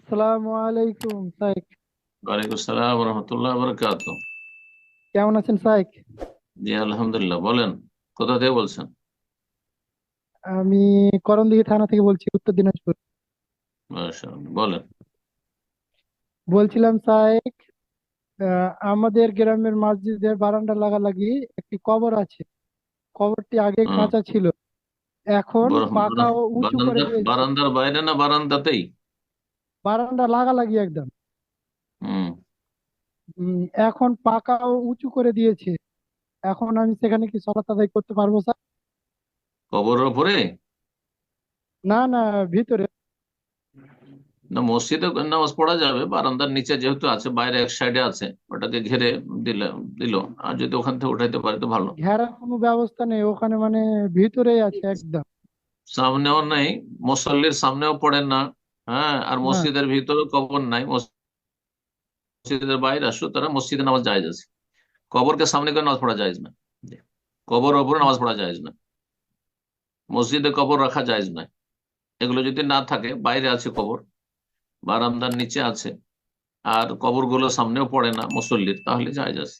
আসসালামু আলাইকুম সাইক। ওয়ালাইকুম আসসালাম রহমতুল্লাহ বরকাত। কেমন আছেন সাইক? জি আলহামদুলিল্লাহ, বলেন। কোথা থেকে বলছেন? আমি করণদিঘি থানা থেকে বলছি, উত্তর দিনাজপুর। মাশাআল্লাহ, বলেন। বলছিলাম সাইক, আমাদের গ্রামের মসজিদের বারান্দা লাগালাগি একটি কবর আছে। কবরটি আগে হুম। কাঁচা ছিল, এখন পাকা ও উঁচু করে বারান্দার দিয়েছে। বারান্দার বাইরে না বারান্দাতেই? বারান্দা লাগালাগি একদম। হুম। উম, এখন পাকা ও উঁচু করে দিয়েছে। এখন আমি সেখানে কি সলাত আদায় করতে পারবো স্যার? কবরের উপরে? না না, ভিতরে। না, মসজিদে নামাজ পড়া যাবে, বারান্দার নিচে যেহেতু আছে, বাইরে এক সাইডে আছে, ওটাকে ঘিরে দিলে দিল। আর যদি ওখান থেকে উঠাইতে পারে তো ভালো। ঘেরার কোনো ব্যবস্থা নেই ওখানে, মানে ভিতরেই আছে একদম। সামনেও নেই, মুসল্লির সামনেও পড়েন না। হ্যাঁ, আর না। মসজিদের ভিতরে কবর নাই, মসজিদের বাইরে আসো, তারা মসজিদে নামাজ জায়েজ আছে। কবরকে সামনে করে নামাজ পড়া জায়েজ না। জি। কবর ওপরে নামাজ পড়া জায়েজ না। মসজিদে কবর রাখা জায়েজ নয়। এগুলো যদি না থাকে, বাইরে আছে কবর, বারান্দার নিচে আছে, আর কবরগুলো সামনেও পড়ে না মুসল্লির, তাহলে জায়েজ আছে।